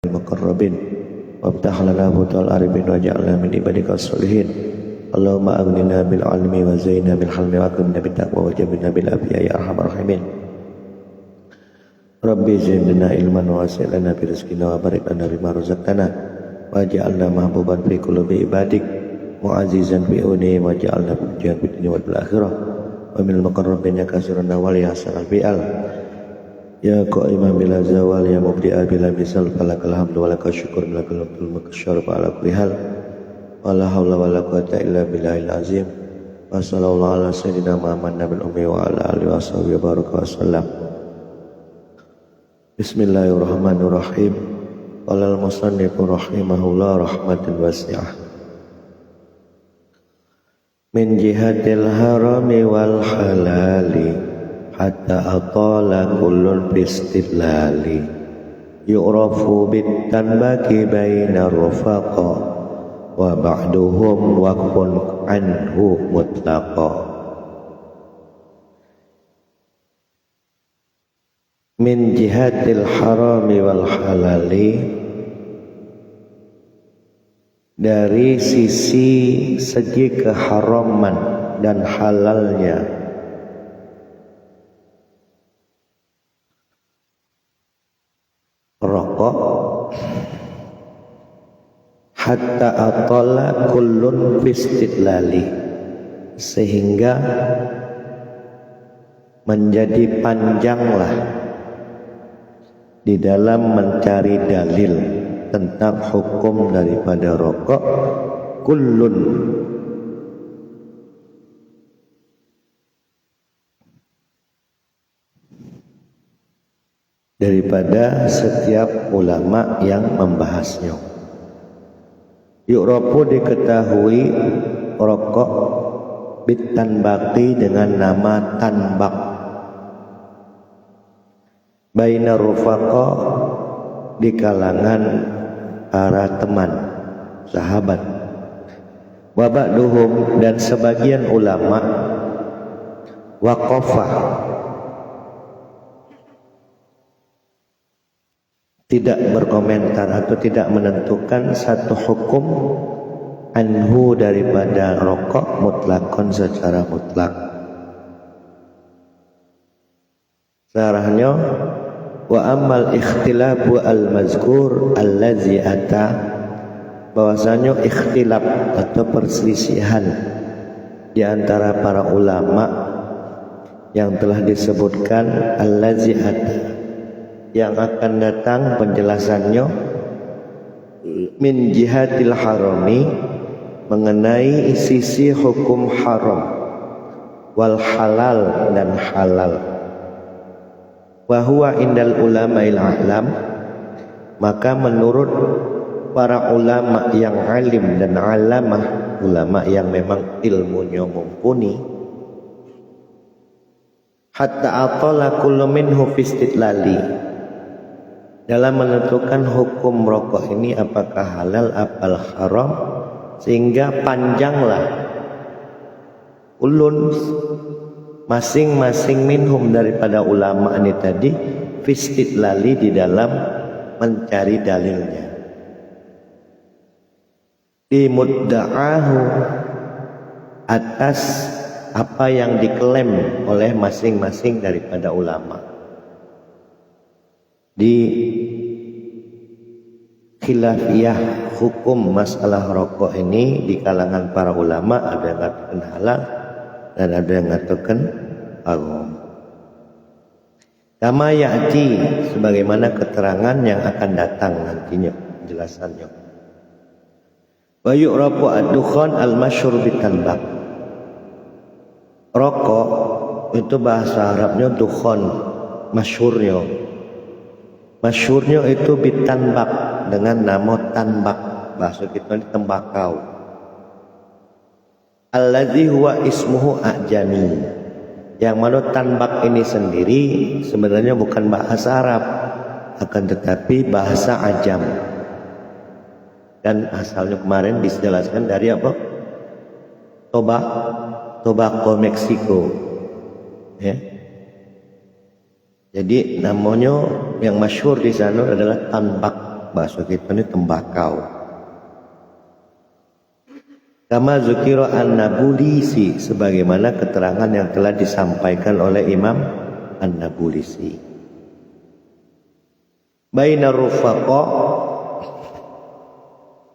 المقربين وافتح لنا فتوح العارفين واجعلنا من عبادك الصالحين. اللهم أغننا بالعلم وزينا بالحلم وأكرمنا بالتقوى وجبنا بالعافية يا أرحم الراحمين. ربي زدنا علما ووسع لنا برزقنا وبارك لنا بما رزقتنا واجعلنا محبوبا في قلوب عبادك معززا في أولهم واجعلنا pujian في الدنيا والآخرة ومن المقربين يا كثير النوال يا حسن الفئال يا قائما بلا زوال يا مبدئا بلا مثال فلك الحمد ولك الشكر لك الشرف على كل حال ولا حول ولا قوة إلا بالله العظيم وصلى الله على سيدنا محمد نبي الأمي وعلى آله وصحبه وبارك وسلم. Bismillahirrahmanirrahim. Qala al-musannif rahimahullah rahmatan wasi'ah. Min jihatil harami wal halali hatta atala kullun bistidlali yu'rafu bitanbaki bainar rufaqa wa ba'duhum waqfun anhu mutlaqa. Min jihatil harami wal halali, dari sisi segi keharaman dan halalnya rokok, hatta atala kullun bistidlali, sehingga menjadi panjanglah di dalam mencari dalil tentang hukum daripada rokok. Kullun, daripada setiap ulama yang membahasnya. Yu'rafu, diketahui rokok bitanbaki dengan nama tanbak, bainar rufaqa, di kalangan para teman sahabat, wa ba'duhum, dan sebagian ulama waqafa, tidak berkomentar atau tidak menentukan satu hukum anhu, daripada rokok mutlakon, secara mutlak. Sarahnya, wa ammal ikhtilafu al-mazkur allazi ata, bahwasanya ikhtilaf atau perselisihan di antara para ulama yang telah disebutkan, allazi ata, yang akan datang penjelasannya, min jihadil harami, mengenai sisi hukum haram, wal halal, dan halal. Wa huwa indal ulama'il a'lam, maka menurut para ulama yang alim dan alamah, ulama yang memang ilmunya mumpuni, hatta atala kullu minhu fi istidlali, dalam menentukan hukum rokok ini apakah halal apal haram, sehingga panjanglah ulun, masing-masing minhum daripada ulama ini tadi, fistidlali, di dalam mencari dalilnya, dimudda'ahu, atas apa yang diklaim oleh masing-masing daripada ulama. Di khilafiyah hukum masalah rokok ini di kalangan para ulama, ada yang mengatakan halal dan ada yang mengatakan haram. Kama ya'ti, sebagaimana keterangan yang akan datang nantinya penjelasannya. Wa yu'rafu ad-dukhan al-masyhur bitanbak, rokok itu bahasa Arabnya dukhan, masyhurnya itu bitanbak, dengan nama tanbak, bahasa kita ini tembakau. Alladzi huwa ismuhu a'jami, yang mana tanbak ini sendiri sebenarnya bukan bahasa Arab, akan tetapi bahasa Ajam, dan asalnya kemarin dijelaskan dari apa? Tobacco Meksiko, ya. Jadi namanya yang masyhur di sana adalah tanbak bahasa kita ini tembakau. Kama zukira an-Nabulisi, sebagaimana keterangan yang telah disampaikan oleh Imam An-Nabulisi. Bainar rufaqa,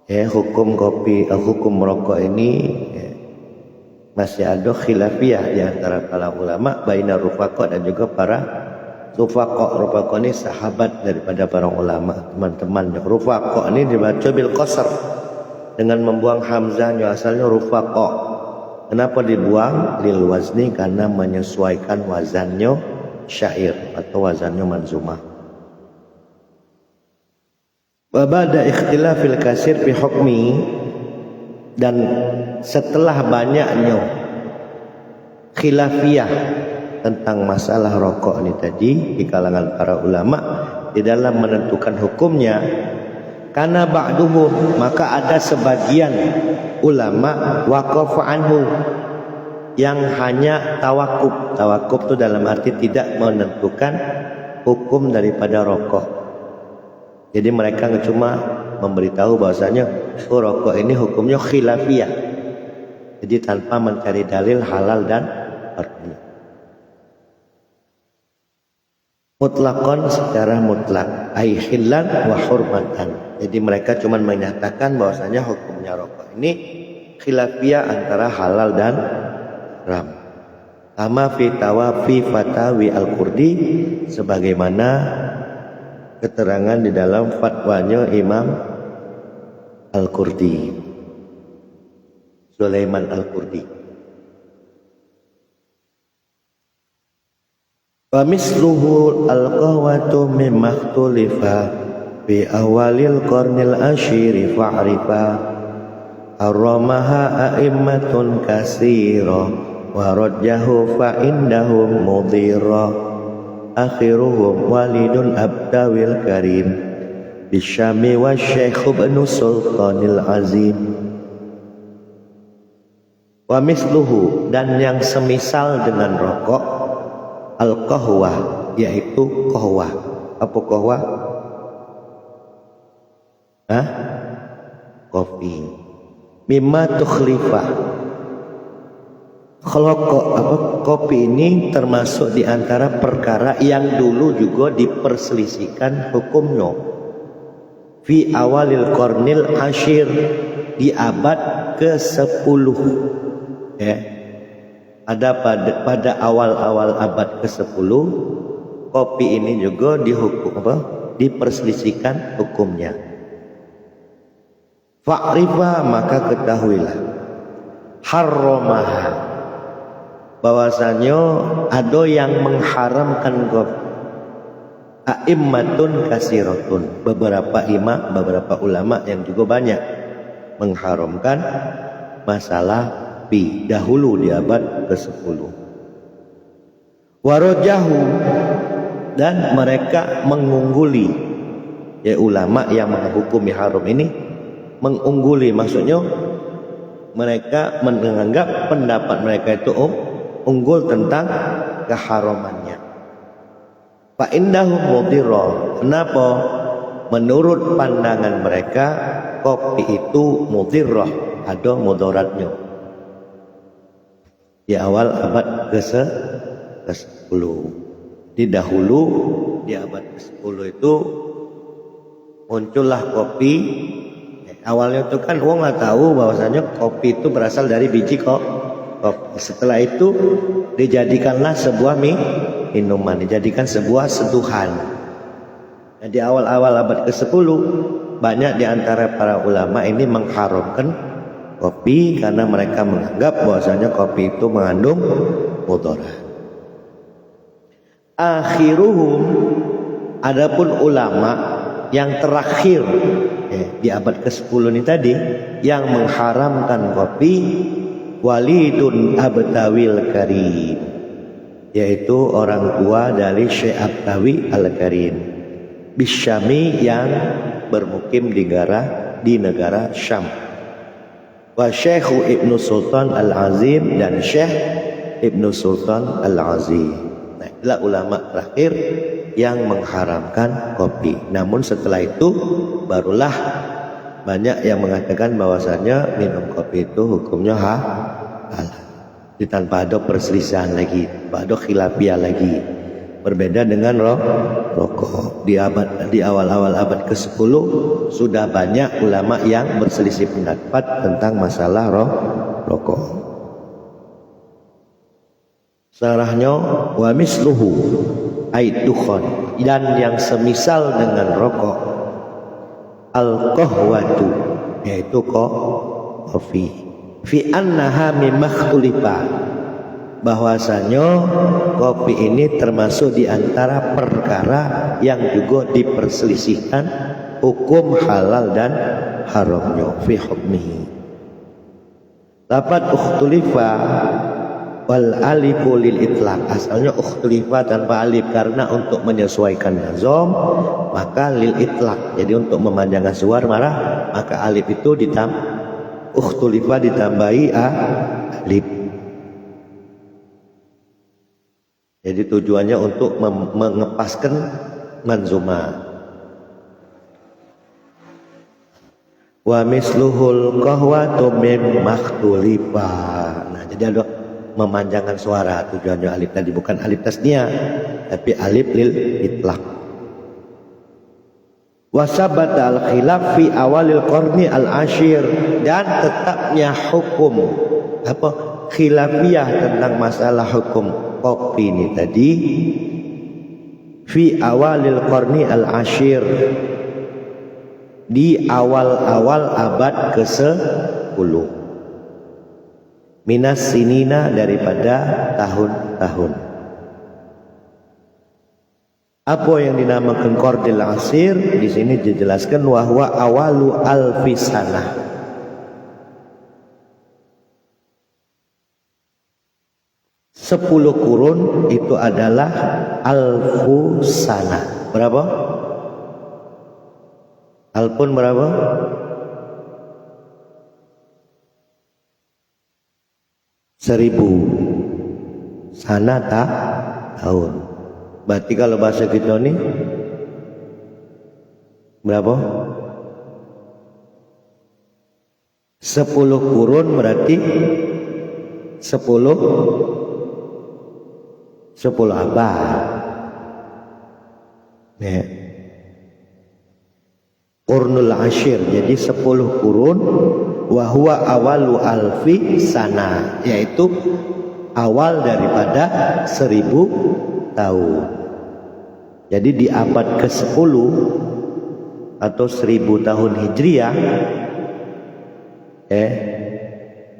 hukum kopi, hukum merokok ini masih ada khilafiyah di antara para ulama, bainar rufaqa dan juga para rufaqa. Rufaqa ini sahabat daripada para ulama, teman-temannya. Rufaqa ini dibaca bil qasr dengan membuang hamzahnya, asalnya rufaqa. Kenapa dibuang? Lil wazni, karena menyesuaikan wazannya syair atau wazannya manzumah. Wa ba'da ikhtilafil kasir fi hukmi, dan setelah banyaknya khilafiyah tentang masalah rokok ini tadi di kalangan para ulama di dalam menentukan hukumnya, karena ba'duhum, maka ada sebagian ulama waqafa anhu yang hanya tawakuf. Tawakuf itu dalam arti tidak menentukan hukum daripada rokok. Jadi mereka cuma memberitahu bahwasanya rokok ini hukumnya khilafiyah. Jadi tanpa mencari dalil halal dan haram. Mutlaqan, secara mutlak, ai hillan wa hurmatan. Jadi mereka cuma menyatakan bahwasanya hukumnya rokok ini khilafiyah antara halal dan haram. Kama fi tawafi fatawi al-Qurdi, sebagaimana keterangan di dalam fatwanya Imam Al-Qurdi, Sulaiman Al-Qurdi. Wa misluhu al-qahwatu mimma ikhtulifa fi awalil qarnil ashiri fa'rifa arramaha a'immatun kasira wa rajjahu fa indahum mudhira akhiruhum walidun abdawil karim bisyami wa syekh ibn sultanil azim. Wa misluhu, dan yang semisal dengan rokok, al-qahwah, yaitu qahwah. Apa qahwah? Kopi. Mimma tukhlifa, kopi ini termasuk di antara perkara yang dulu juga diperselisihkan hukumnya. Fi awalil qarnil ashir, di abad ke-10. Ada pada awal-awal abad ke-10, kopi ini juga diperselisihkan hukumnya. Fa'rifa, maka ketahuilah, harramaha, bahwasanya ada yang mengharamkan kopi. A'immatun kasiratun, beberapa ulama yang juga banyak mengharamkan masalah kopi dahulu di abad ke-10. Warajahu, dan mereka mengungguli, ulama yang menghukumi haram ini mengungguli, maksudnya mereka menganggap pendapat mereka itu unggul tentang keharamannya. Fa indahum mudhirra, kenapa? Menurut pandangan mereka kopi itu mudhirrah, ada mudaratnya. Di awal abad ke-10, di dahulu di abad ke-10 itu muncullah kopi. Awalnya itu kan orang nggak tahu bahwasanya kopi itu berasal dari biji kopi. Setelah itu dijadikanlah sebuah minuman, dijadikan sebuah seduhan. Nah, di awal-awal abad ke-10 banyak di antara para ulama ini mengharamkan kopi karena mereka menganggap bahwasanya kopi itu mengandung mudarat. Akhiruhum, adapun ulama yang terakhir di abad ke-10 ini tadi yang mengharamkan kopi, walidun abtawil karim, yaitu orang tua dari Syekh Abtawi al-Karim, bisyami, yang bermukim di negara Syam, wa Syekh Ibnu Sultan al-Azim, dan Syekh Ibnu Sultan al-Azim. Nah, itulah ulama terakhir yang mengharamkan kopi. Namun setelah itu barulah banyak yang mengatakan bahwasanya minum kopi itu hukumnya halal. Tanpa ada perselisihan lagi, tanpa ada khilafiyah lagi. Berbeda dengan rokok. Di awal-awal abad ke-10 sudah banyak ulama yang berselisih pendapat tentang masalah rokok. Sarahnya wa misluhu ay dukhan, dan yang semisal dengan rokok al-qahwatu, yaitu kopi, fi annaha mimakhtulifa, bahwasanya kopi ini termasuk di antara perkara yang juga diperselisihkan hukum halal dan haramnya fi hukmihi. Lapat ukhtulifa wal alifu lil itlaq, asalnya ukhtulifa tanpa alif karena untuk menyesuaikan nazam, maka lil itlaq, jadi untuk memanjangkan suara maka alif itu ukhtulifa ditambahi alif. Jadi tujuannya untuk mengepaskan manzumah. Wa misluhul qahwatu min makhtulifa. Nah, jadi ada memanjangkan suara, tujuannya alif tadi bukan alif tasniah tapi alif lil itlaq. Wa sabata al khilaf fi awalil qarni al ashir, dan tetapnya hukum khilafiyah tentang masalah hukum kopi ini tadi fi awalil qarni al ashir, di awal-awal abad ke-10, minas sinina, daripada tahun-tahun. Apa yang dinamakan qardil asir di sini dijelaskan wahwa awalu alfisanah, 10 kurun itu adalah alfusana. Berapa? Alpun berapa? 1000. Sana tahun. Berarti kalau bahasa kita ini berapa? 10 kurun berarti 10 abad. Ya. Qurnul ashir, jadi 10 kurun. Wa huwa awalu alfi sana, yaitu awal daripada 1000 tahun. Jadi di abad ke-10 atau 1000 tahun Hijriah,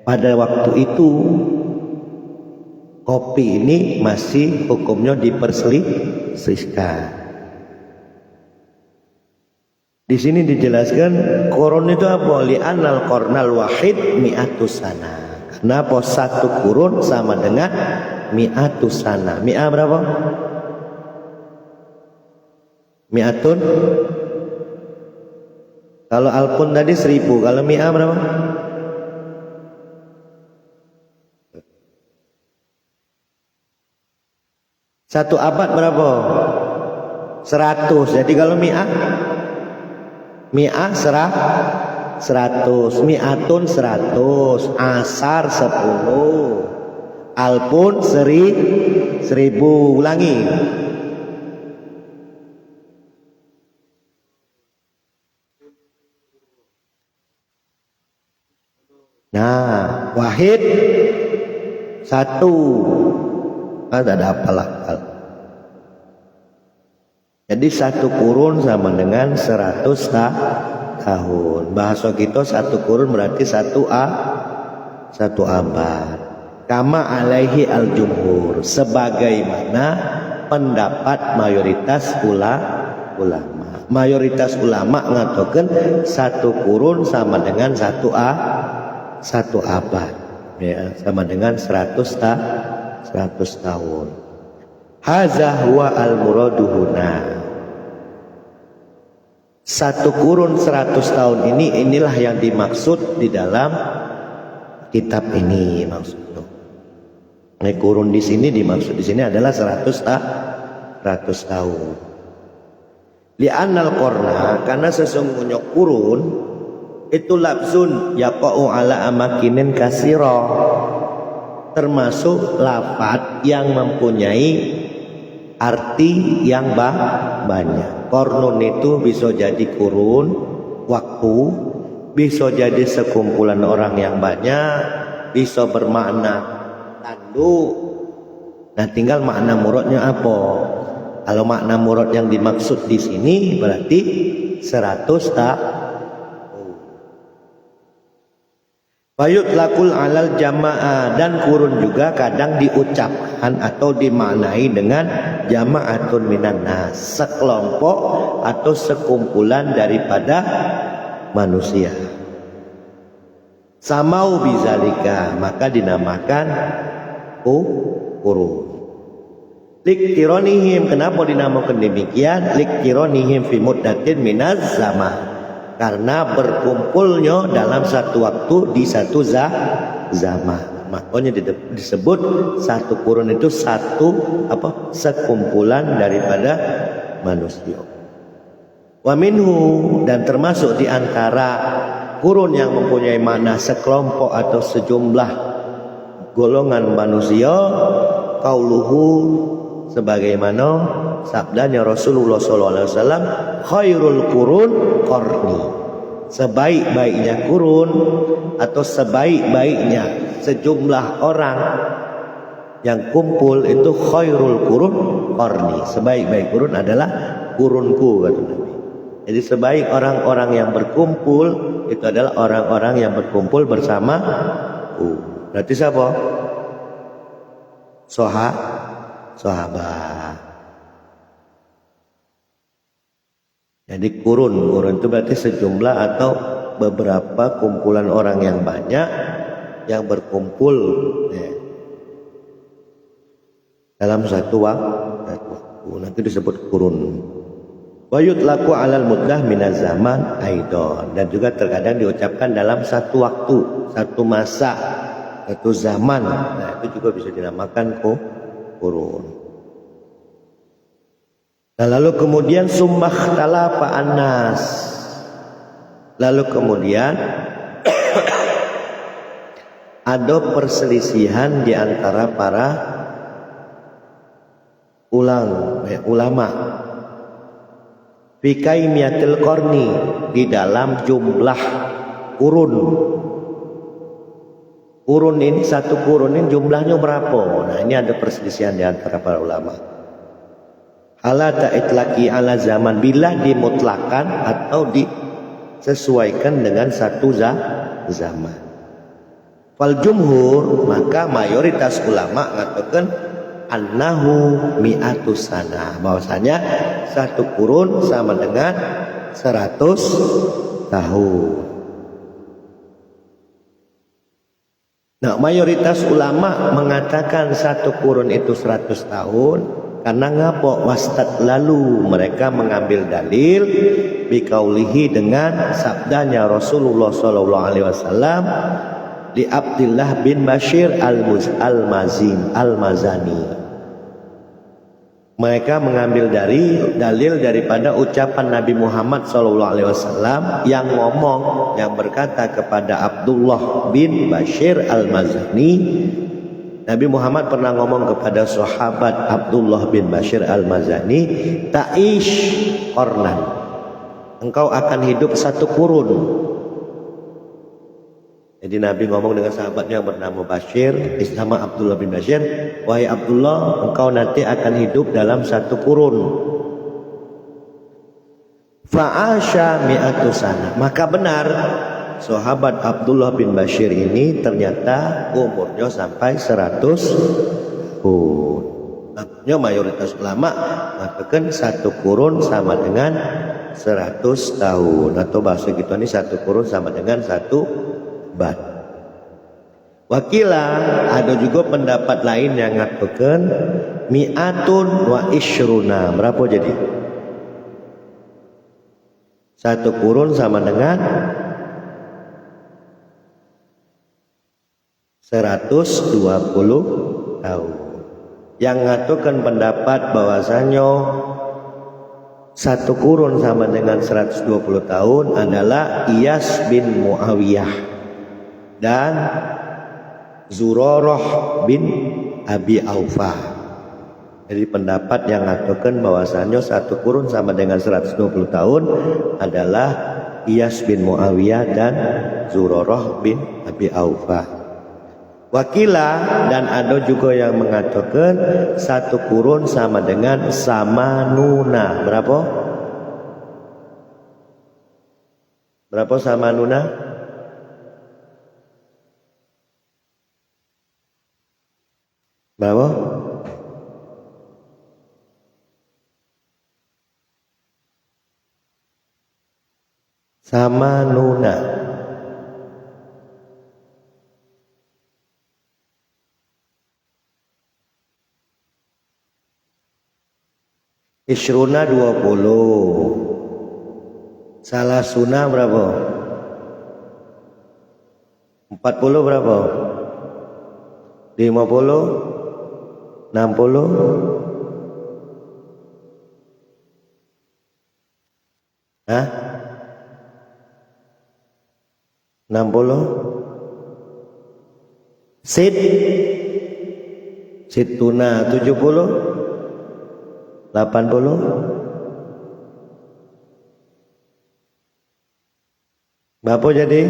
pada waktu itu kopi ini masih hukumnya diperselisihkan. Di sini dijelaskan koron itu apa? Li'anal qarnal wahid mi'atus sana. Kenapa satu kurun sama dengan mi'atus sana? Mi'ah berapa? Mi'atun. Kalau alpun tadi 1000, kalau mi'ah berapa? Satu abad berapa? 100. Jadi kalau mi'ah 100, mi'atun 100, asar 10, alpun 1000. Ulangi. Nah, wahid 1. Ada apalah. Jadi satu kurun sama dengan 100 tahun. Bahasa kita satu kurun berarti satu abad. Kama alaihi al-jumhur, sebagaimana pendapat mayoritas ulama. Mayoritas ulama mengatakan satu kurun sama dengan satu abad. Ya, sama dengan 100 tahun. Hadza huwa al-muradu huna. Satu kurun 100 tahun inilah yang dimaksud di dalam kitab ini maksudnya. Kurun di sini dimaksud di sini adalah 100 100 tahun. Li'annal qarna, karena sesungguhnya kurun itu lafzun yaqa'u ala amakinin kasira, termasuk lafaz yang mempunyai arti yang banyak. Qarnun itu bisa jadi kurun waktu, bisa jadi sekumpulan orang yang banyak, bisa bermakna tanduk. Nah, tinggal makna muradnya apa? Kalau makna murad yang dimaksud di sini berarti 100 tak. Bayut lakul alal jamaah, dan kurun juga kadang diucapkan atau dimaknai dengan jama'atun minan nas, sekelompok atau sekumpulan daripada manusia. Samau bizalika, maka dinamakan kurun. Liktironihim, kenapa dinamakan demikian? Liktironihim fi muddatin minaz zaman, karena berkumpulnya dalam satu waktu di satu zaman. Makanya disebut satu kurun itu sekumpulan daripada manusia. Wa minhu, dan termasuk di antara kurun yang mempunyai makna sekelompok atau sejumlah golongan manusia, qauluhu, sebagaimana sabdanya Rasulullah SAW, khairul qurun qarni, sebaik-baiknya kurun atau sebaik-baiknya sejumlah orang yang kumpul itu khairul qurun qarni, sebaik-baik kurun adalah kurunku, kata Nabi. Jadi sebaik orang-orang yang berkumpul itu adalah orang-orang yang berkumpul bersama. Berarti siapa? Sahabat. Jadi kurun itu berarti sejumlah atau beberapa kumpulan orang yang banyak yang berkumpul dalam satu waktu. Nanti disebut kurun. Wayut laku alal muddah minaz zaman aidon, dan juga terkadang diucapkan dalam satu waktu, satu masa, satu zaman. Nah, itu juga bisa dinamakan kurun. Nah, lalu kemudian summah talafa annas, lalu kemudian ada perselisihan di antara para ulama fi kaimiyatil qarni, di dalam jumlah kurun. Kurun ini, satu kurun ini jumlahnya berapa? Nah, ini ada perselisihan di antara para ulama. Ala ta'itlaqi ala zaman, bila dimutlakan atau disesuaikan dengan satu zaman. Fal jumhur, maka mayoritas ulama mengatakan annahu mi'atus sana, bahwasanya satu kurun sama dengan 100 tahun. Nah, mayoritas ulama mengatakan satu kurun itu 100 tahun karena ngapa? Wastad, lalu mereka mengambil dalil biqaulihi, dengan sabdanya Rasulullah sallallahu alaihi wasallam li Abdullah bin Bashir al-Mazani. Mereka mengambil dalil daripada ucapan Nabi Muhammad SAW yang ngomong, yang berkata kepada Abdullah bin Bashir al-Mazani. Nabi Muhammad pernah ngomong kepada sahabat Abdullah bin Bashir al-Mazani, ta'ish qarnan, engkau akan hidup satu kurun. Jadi Nabi ngomong dengan sahabatnya yang bernama Bashir, nama Abdullah bin Bashir, wahai Abdullah, engkau nanti akan hidup dalam satu kurun. Fa'asha mi'atu sana, maka benar sahabat Abdullah bin Bashir ini ternyata umurnya sampai 100 tahun. Artinya mayoritas ulama mengatakan satu kurun sama dengan 100 tahun, atau bahasa kita ini satu kurun sama dengan satu bad. Wakila, ada juga pendapat lain yang mengatakan mi'atun wa ishruna. Berapa jadi? Satu kurun sama dengan 120 tahun. yang ngaturkan pendapat bahwasannya 1 kurun sama dengan 120 tahun adalah Iyas bin Muawiyah dan Zurarah bin Abi Aufah. Jadi pendapat yang ngaturkan bahwasannya 1 kurun sama dengan 120 tahun adalah Iyas bin Muawiyah dan Zurarah bin Abi Aufah. Wakila dan ada juga yang mengatakan 1 kurun sama dengan Samanuna. Berapa? Berapa Samanuna? Berapa? Samanuna. Isruna 20. Salasuna berapa? 40 berapa? 50? 60? Hah? 60? Situna 70? 80? Berapa jadi?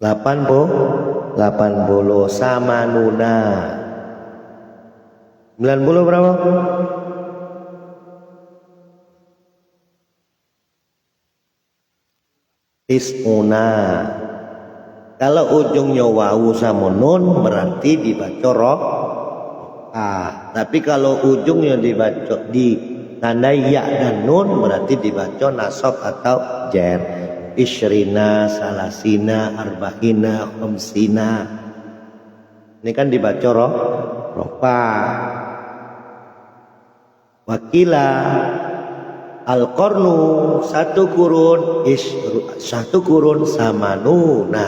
80 sama Nuna. 90 berapa? Tisuna. Kalau ujungnya wawu sama nun berarti dibaca roh. Tapi kalau ujungnya dibaca ditandai ya dan nun berarti dibaca nasab atau jar. Isrina, salasina, arba'ina, khamsina. Ini kan dibaca rofa. Wakila al-qarnu 1 kurun sama nuna.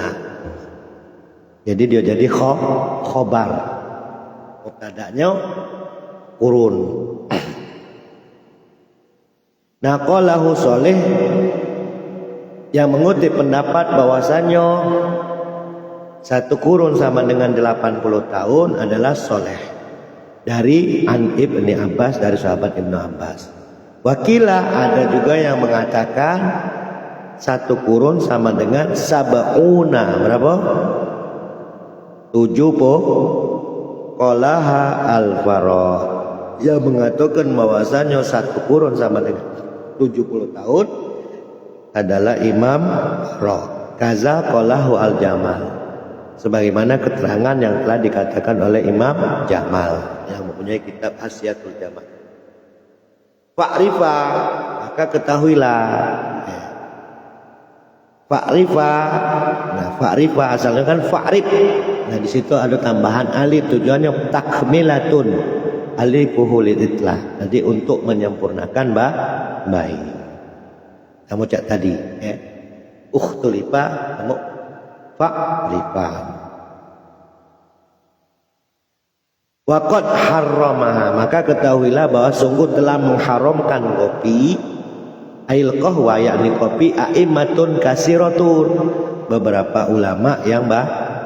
Jadi dia jadi khobar. Mubtada'nya kurun. Nah, qalahu Sholih yang mengutip pendapat bahwasannya 1 kurun sama dengan 80 tahun adalah Sholih dari An Ibni Abbas, dari sahabat Ibnu Abbas. Wakila ada juga yang mengatakan 1 kurun sama dengan sab'una. Berapa? 70. Qalaha al-Farah yang mengatakan bahwasanya 1 kurun sama dengan 70 tahun adalah Imam Roh. Kaza qalahu al-Jamal. Sebagaimana keterangan yang telah dikatakan oleh Imam Jamal yang mempunyai kitab Hasyiatul Jamal. Fa'rifa, maka ketahuilah. Fa'rifa. Nah, fa'rifa asalnya kan fa'rif. Nah, di situ ada tambahan alif, tujuannya takmilatun. Alifuhu liditlah. Jadi untuk menyempurnakan bayi. Kamu cak tadi, ya. Ukhtulifa, kamu fa'rifa. Waqad harramaha, maka ketahuilah bahwa sungguh telah mengharamkan kopi ail qahwa, yakni kopi a'immatun kasiratun, beberapa ulama yang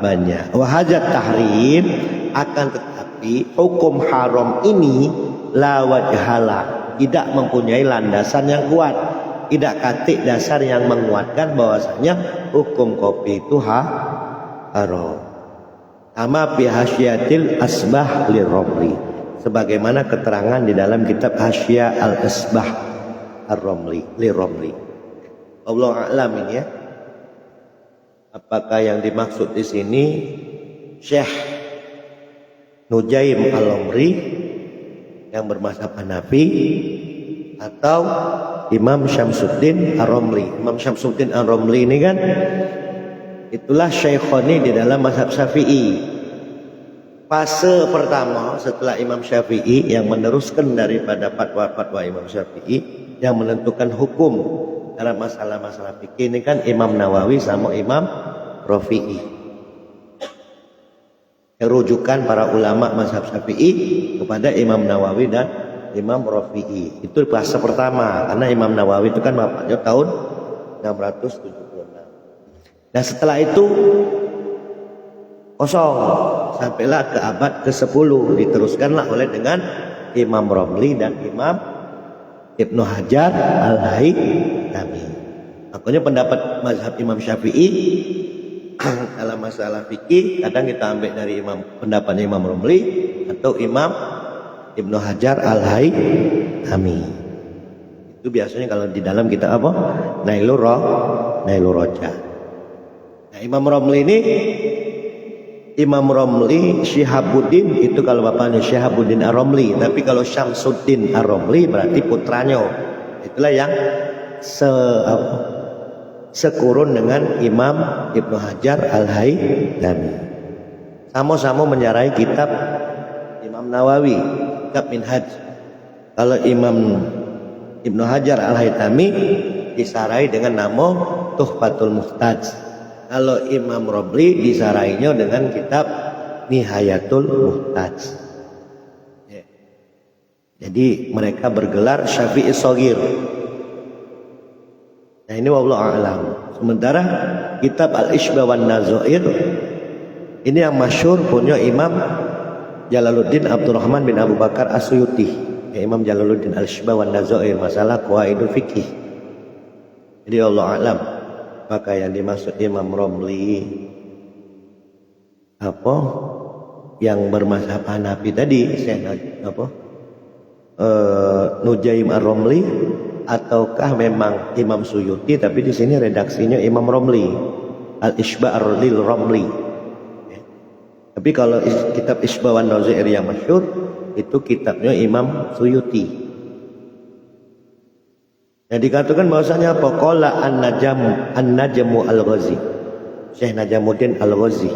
banyak. Wa hajat tahrim, akan tetapi hukum haram ini la wajhala, tidak mempunyai landasan yang kuat, tidak katik dasar yang menguatkan bahwasanya hukum kopi itu haram. Ama fi hasyiatil asbah liromli, sebagaimana keterangan di dalam kitab Hasyiah al-Asbah ar-Romli liromli. Allah a'lam ini ya. Apakah yang dimaksud di sini Syekh Nujaim al-Omri yang bermazhab Hanafi atau Imam Syamsuddin ar-Romli? Imam Syamsuddin ar-Romli ini kan itulah Syekhoni di dalam mazhab Syafi'i. Fase pertama setelah Imam Syafi'i yang meneruskan daripada fatwa-fatwa Imam Syafi'i yang menentukan hukum dalam masalah-masalah fikih ini kan Imam Nawawi sama Imam Rafi'i. rujukan para ulama mazhab Syafi'i kepada Imam Nawawi dan Imam Rafi'i. Itu fase pertama, karena Imam Nawawi itu kan wafatnya tahun 676. Nah setelah itu kosong sampailah ke abad ke-10, diteruskanlah oleh dengan Imam Romli dan Imam Ibnu Hajar Al-Haytami. Makanya pendapat mazhab Imam Syafi'i dalam masalah fikih kadang kita ambil dari pendapat Imam Romli atau Imam Ibnu Hajar Al-Haytami. Itu biasanya kalau di dalam kita apa? Nailur Roja. Nah, Imam Romli Syihabuddin itu kalau bapaknya Syihabuddin Ar-Romli, tapi kalau Syamsuddin Ar-Romli berarti putranya. Itulah yang sekurun dengan Imam Ibnu Hajar Al-Haytami. Sama-sama menyarai kitab Imam Nawawi, kitab Minhaj. Kalau Imam Ibnu Hajar Al-Haytami disarai dengan nama Tuhfatul Muhtaj. Kalau Imam Romli disarainya dengan kitab Nihayatul Muhtaj. Jadi mereka bergelar Syafi'i Shogir. Nah ini wallahu a'lam. Sementara kitab Al-Ishbah wan Nazair ini yang masyhur punya Imam Jalaluddin Abdurrahman bin Abu Bakar As-Suyuti. Ya, Imam Jalaluddin Al-Ishbah wan Nazair masalah qawaidul fikih. Jadi Allah a'lam. Maka yang dimaksud Imam Romli apa yang bermazhab Hanafi tadi Nujaim Ar-Romli, ataukah memang Imam Suyuti tapi di sini redaksinya Imam Romli, Al-Ishbah Ar-Lil Romli. Tapi kalau kitab Ishbah wan Nazair yang masyhur itu kitabnya Imam Suyuti. Yang dikatakan bahwasanya apa? Qala An-Najmu Al-Ghazi, Syekh Najamuddin Al-Ghazi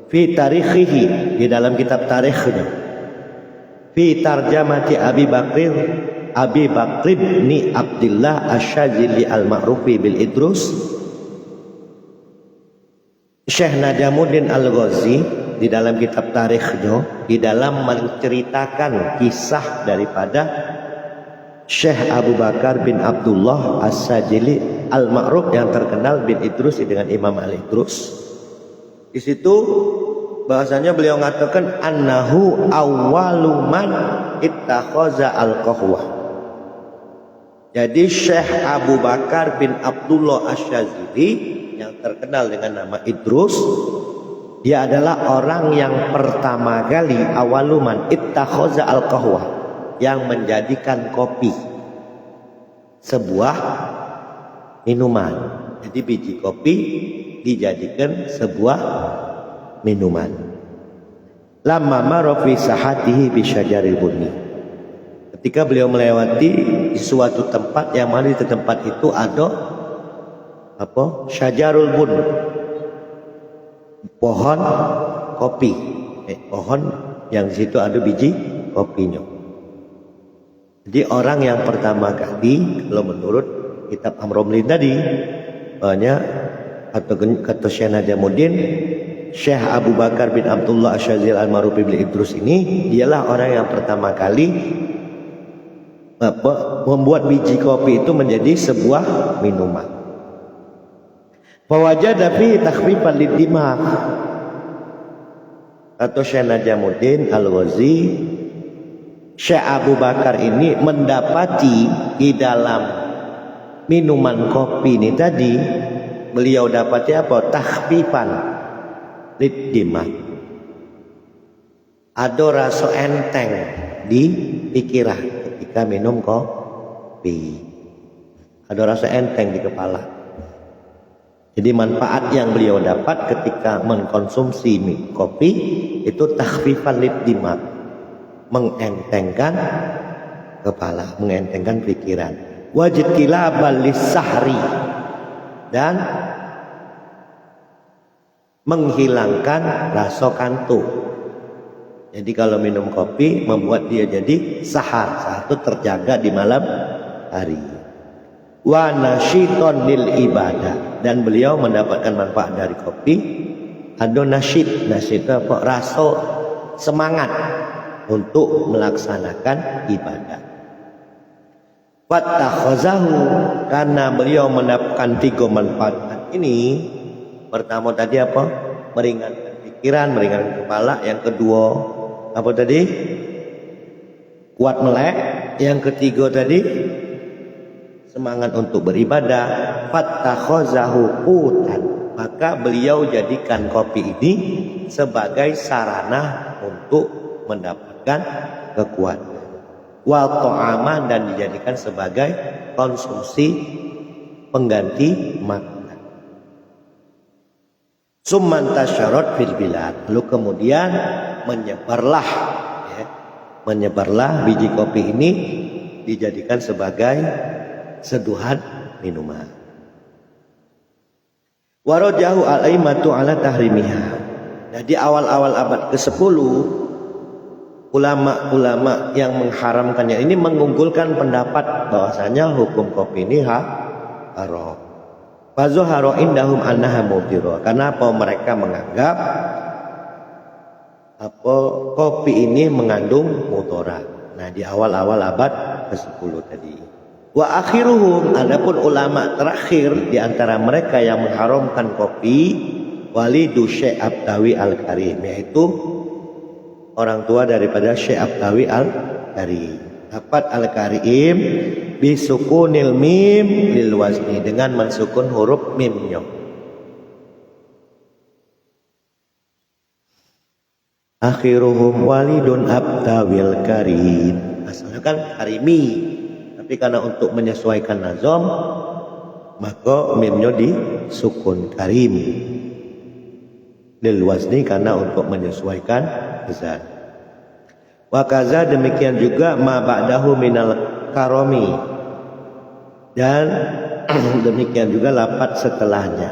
fi tarikhihi, di dalam kitab tarikhnya, fi tarjamati Abi Bakr bin Abdullah Asy-Syadzili Al-Ma'rufi bil Idrus. Syekh Najamuddin Al-Ghazi di dalam kitab tarikhnya, di dalam menceritakan kisah daripada Syekh Abu Bakar bin Abdullah As-Syadzili Al-Ma'ruf yang terkenal bin Idrus dengan Imam Al-Idrus. Di situ bahasanya beliau mengatakan annahu awwalu man ittakhaza al-qahwah. Jadi Syekh Abu Bakar bin Abdullah Asy-Syadzili yang terkenal dengan nama Idrus, dia adalah orang yang pertama kali awaluman ittakhaza al-qahwah, yang menjadikan kopi sebuah minuman. Jadi biji kopi dijadikan sebuah minuman. Lamma mara fi sahatihi bi syajaril bunni. Ketika beliau melewati di suatu tempat yang mana di tempat itu ada apa? Syajarul bun. Pohon kopi. Pohon yang di situ ada biji kopinya. Jadi orang yang pertama kali, kalau menurut kitab Romli tadi, banyak kata Syekh Najamuddin, Syekh Abu Bakar bin Abdullah Asy-Syadzili Al-Ma'rufi bil Idrus ini, dialah orang yang pertama kali membuat biji kopi itu menjadi sebuah minuman. Fawajada fi takhfifan lid-dimag. Atau Syekh Najamuddin Al-Ghazi, Syekh Abu Bakar ini mendapati di dalam minuman kopi ini tadi, beliau dapati apa? Takhfifan lid-dimag. Ada rasa enteng di pikiran ketika minum kopi. Ada rasa enteng di kepala. Jadi manfaat yang beliau dapat ketika mengkonsumsi kopi itu takhfifan lid-dimag, mengentengkan kepala, mengentengkan pikiran. Wajid kilabal lisahri, dan menghilangkan rasa kantuk. Jadi kalau minum kopi membuat dia jadi sahar. Sahar itu terjaga di malam hari. Wa nasyiton lil ibadah, dan beliau mendapatkan manfaat dari kopi ada nasyid. Nasyid itu apa? Rasa semangat untuk melaksanakan ibadah. Fattakhazahu, karena beliau mendapatkan 3 manfaat ini. Pertama tadi apa? Meringankan pikiran, meringankan kepala. Yang kedua apa tadi? Kuat melek. Yang ketiga tadi semangat untuk beribadah. Fattakhazahu qutan, maka beliau jadikan kopi ini sebagai sarana untuk mendapatkan kekuatan. Wa ta'ama, dan dijadikan sebagai konsumsi pengganti makanan. Summan tasyarat fil bilad, lalu kemudian menyebarlah biji kopi ini dijadikan sebagai seduhan minuman. Warajahu al-aimatu ala tahrimiha. Nah, di awal-awal abad ke-10 ulama-ulama yang mengharamkannya ini mengunggulkan pendapat bahwasanya hukum kopi ini haram. Fazuhara indahum annaha mudhirah. Karena apa? Mereka menganggap kopi ini mengandung mudarat. Nah, di awal-awal abad ke-10 tadi. Wa akhiruhum, adapun ulama terakhir di antara mereka yang mengharamkan kopi, walidu Syekh Abtawi Al-Karim, yaitu orang tua daripada Syekh Abtawi Al-Karim. Dapat Al-Karim bisukunil mim lil wazni, dengan mensukun huruf mimnya. Akhiruhum walidun Abtawil Karim. Asalnya kan Karimi, tapi karena untuk menyesuaikan nazam maka mimnya disukun Karim lil wazni, karena untuk menyesuaikan zat. Wa kaza, demikian juga ma ba'dahu minal karomi, dan demikian juga lafaz setelahnya.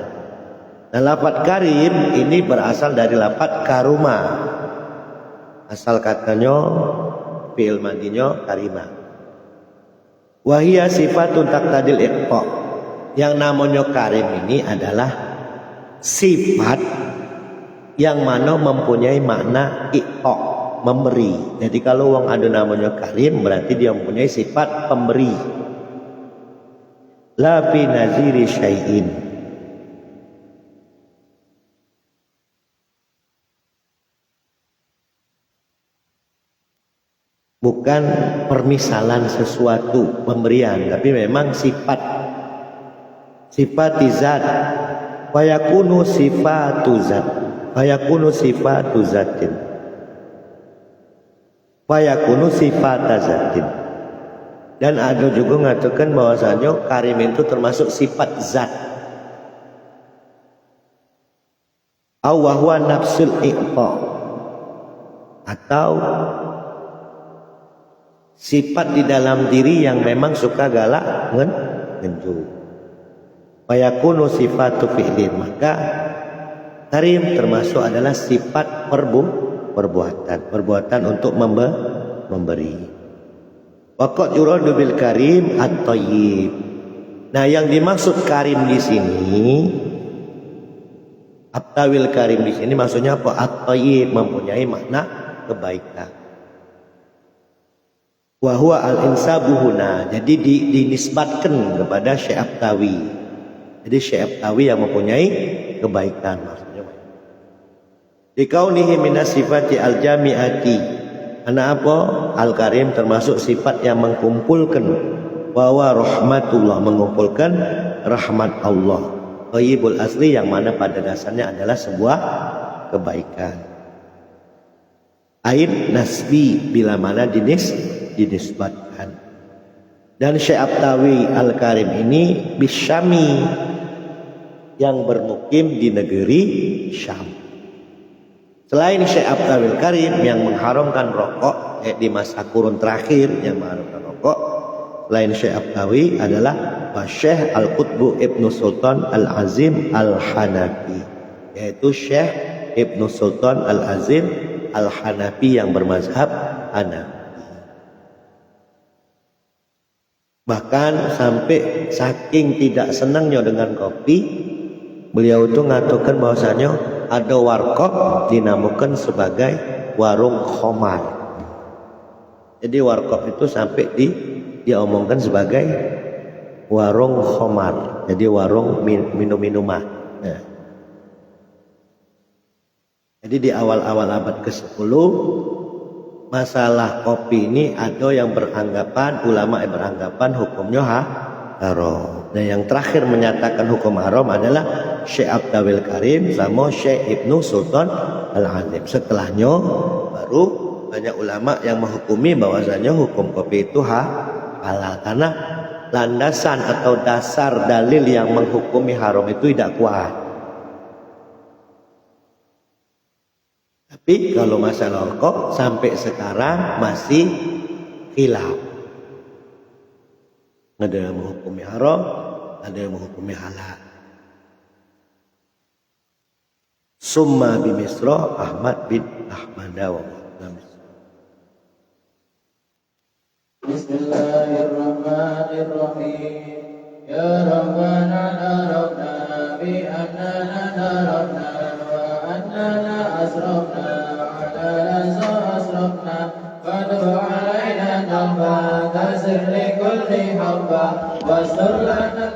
Nah, lafaz karim ini berasal dari lafaz karuma. Asal katanya fi'il madinya karima. Wa hiya sifatun taqtadil iqta. Yang namanya karim ini adalah sifat yang mana mempunyai makna iqta, memberi. Jadi kalau orang ada namanya karim, berarti dia mempunyai sifat pemberi. La fi naziri syai'in, bukan permisalan sesuatu pemberian, tapi memang sifat zat. Fayakunu sifatu zat, fayakunu sifatu zatin, fayakunu sifata zatin. Dan ada juga mengatakan bahwasanya karim itu termasuk sifat zat. Aw wa huwa nafsul iqta, atau sifat di dalam diri yang memang suka galak ngenju. Fayakunu sifatu fi'lin, maka karim termasuk adalah sifat perbuatan untuk memberi. Waqad yuradu bil karim at-thayyib. Nah, yang dimaksud karim di sini, Abtawil karim di sini maksudnya apa? At-thayyib, mempunyai makna kebaikan. Wa huwa al-insabu huna, jadi dinisbatkan kepada Syekh Abtawi. Jadi Syekh Abtawi yang mempunyai kebaikan maksudnya. Dikaunihi minas sifati al-jami'ati, karena apa? Al-Karim termasuk sifat yang mengumpulkan, bahwa rahmatullah, mengumpulkan rahmat Allah. Thayyibul asli, yang mana pada dasarnya adalah sebuah kebaikan. Ain nasbi, bila mana dinisbatkan. Dan Syekh Abtawi Al-Karim ini bisyami, yang bermukim di negeri Syam. Selain Syekh Abtawi Al-Karim yang mengharamkan rokok di masa kurun terakhir, yang mengharamkan rokok, selain Syekh Abtawi adalah Syekh Al-Qutbu Ibnu Sultan Al-Azim Al-Hanafi, yaitu Syekh Ibnu Sultan Al-Azim Al-Hanafi yang bermazhab Hanafi. Bahkan sampai saking tidak senangnya dengan kopi, beliau itu mengatakan bahwasanya ada warkop dinamakan sebagai warung khomar. Jadi warkop itu sampai diomongkan sebagai warung khomar. Jadi warung minum-minuman. Nah. Jadi di awal-awal abad ke-10 masalah kopi ini ada yang beranggapan, ulama yang beranggapan hukumnya haram. Nah yang terakhir menyatakan hukum haram adalah Syekh Abdawil Karim sama Syekh Ibnu Sultan Al-Azim. Setelahnya baru banyak ulama yang menghukumi bahwasanya hukum kopi itu halal. Karena landasan atau dasar dalil yang menghukumi haram itu tidak kuat. Tapi kalau masalah rokok sampai sekarang masih khilaf. Ada yang menghukumi haram, ada yang menghukumi halal. Summa bimisra Ahmad bin Ahmad wa Bismillahirrahmanirrahim. Ya Rabbana narabna bi annana narabna wa annana asrafna ala laza asrafna fadu alaina tawba tasir li kulli habba wastur lana